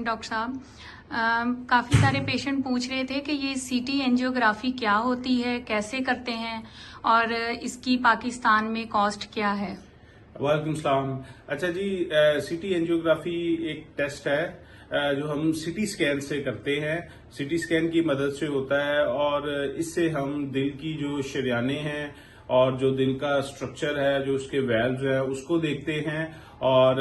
Doctor साहब। काफ़ी सारे पेशेंट पूछ रहे थे कि ये सीटी एंजियोग्राफी क्या होती है, कैसे करते हैं और इसकी पाकिस्तान में कॉस्ट क्या है। वालेकुम सलाम। अच्छा जी, सीटी एंजियोग्राफी एक टेस्ट है जो हम सिटी स्कैन से करते हैं। सिटी स्कैन की मदद से होता है और इससे हम दिल की जो शरियाने हैं और जो दिल का स्ट्रक्चर है, जो उसके वेल्व्स है, उसको देखते हैं। और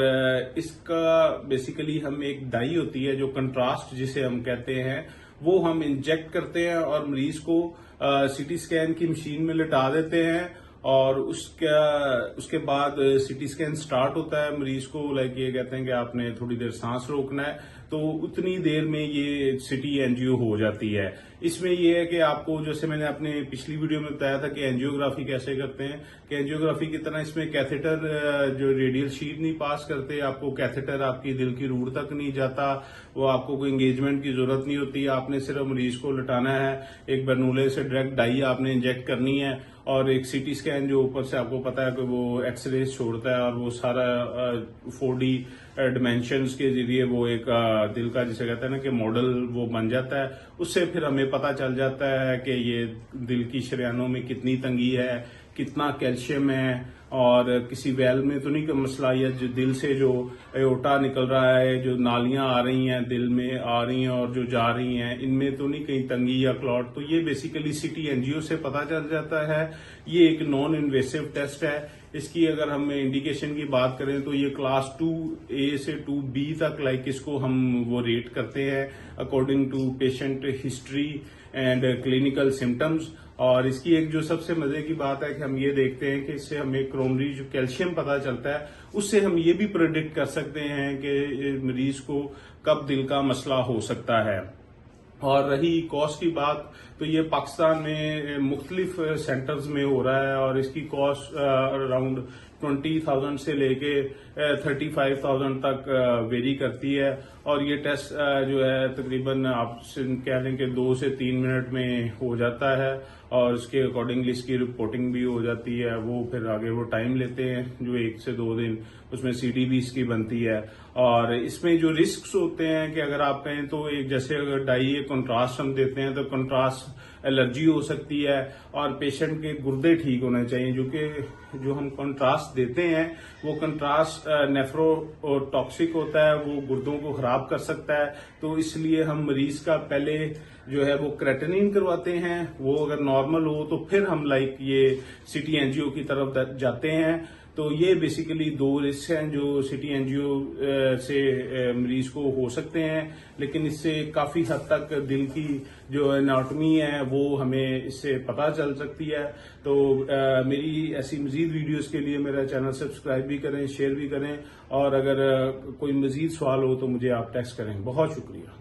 इसका बेसिकली हम एक डाई होती है जो कंट्रास्ट जिसे हम कहते हैं, वो हम इंजेक्ट करते हैं और मरीज को सिटी स्कैन की मशीन में लिटा देते हैं। और उसके बाद सिटी स्कैन स्टार्ट होता है। मरीज को ये कहते हैं कि आपने थोड़ी देर सांस रोकना है, तो उतनी देर में ये सिटी एंजियो हो जाती है। इसमें ये है कि आपको, जैसे मैंने अपने पिछली वीडियो में बताया था कि एंजियोग्राफी कैसे करते हैं, कि एंजियोग्राफी की तरह इसमें कैथेटर जो रेडियल शीट नहीं पास करते, आपको कैथेटर आपकी दिल की रूट तक नहीं जाता, वो आपको कोई एंगेजमेंट की जरूरत नहीं होती। आपने सिर्फ मरीज को लटाना है, एक बर्नूले से डायरेक्ट डाई आपने इंजेक्ट करनी है और एक सीटी स्कैन जो ऊपर से आपको पता है कि वो एक्सरेज छोड़ता है और वो सारा 4D डिमेंशंस के जरिए वो एक दिल का, जिसे कहते हैं ना कि मॉडल वो बन जाता है। उससे फिर हमें पता चल जाता है कि ये दिल की शरियानों में कितनी तंगी है, कितना कैल्शियम है और किसी वेल में तो नहीं का मसला, या जो दिल से जो एओर्टा निकल रहा है, जो नालियां आ रही हैं दिल में आ रही हैं और जो जा रही हैं, इनमें तो नहीं कहीं तंगी या क्लॉट। तो ये बेसिकली सिटी एंजियो से पता चल जाता है। ये एक नॉन इन्वेसिव टेस्ट है। इसकी अगर हम इंडिकेशन की बात करें तो ये क्लास 2A से 2B तक इसको हम वो रेट करते हैं according to patient history and clinical symptoms. और इसकी एक जो सबसे मजे की बात है कि हम ये देखते हैं कि इससे हमें क्रोमरी जो कैल्शियम पता चलता है, उससे हम ये भी प्रेडिक्ट कर सकते हैं कि मरीज को कब दिल का मसला हो सकता है। और रही कॉस्ट की बात, तो ये पाकिस्तान में मुख्तलिफ सेंटर्स में हो रहा है और इसकी कॉस्ट अराउंड 20,000 से लेके 35,000 तक वेरी करती है। और ये टेस्ट जो है तकरीबन आप कह लें कि 2 से 3 मिनट में हो जाता है और उसके अकॉर्डिंगली इसकी रिपोर्टिंग भी हो जाती है। वो फिर आगे वो टाइम लेते हैं जो 1 से 2 दिन, उसमें CD भी इसकी बनती है। और इसमें जो रिस्क होते हैं कि अगर आप कहें तो एक जैसे अगर डाई कंट्रास्ट हम देते हैं तो कंट्रास्ट एलर्जी हो सकती है और पेशेंट के गुर्दे ठीक होने चाहिए, जो हम कंट्रास्ट देते हैं वो कंट्रास्ट नेफ्रोटॉक्सिक होता है, वो गुर्दों को खराब कर सकता है। तो इसलिए हम मरीज का पहले जो है वो क्रेटिनिन करवाते हैं, वो अगर नॉर्मल हो तो फिर हम ये सिटी एंजियो की तरफ जाते हैं। तो ये बेसिकली 2 रिस्क हैं जो सिटी एंजियो से मरीज को हो सकते हैं, लेकिन इससे काफी हद तक दिल की जो एनाटॉमी है वो हमें इससे पता चल सकती है। तो मेरी ऐसी मजीद वीडियोस के लिए मेरा चैनल सब्सक्राइब भी करें, शेयर भी करें और अगर कोई मजीद सवाल हो तो मुझे आप टेक्स्ट करें। बहुत शुक्रिया।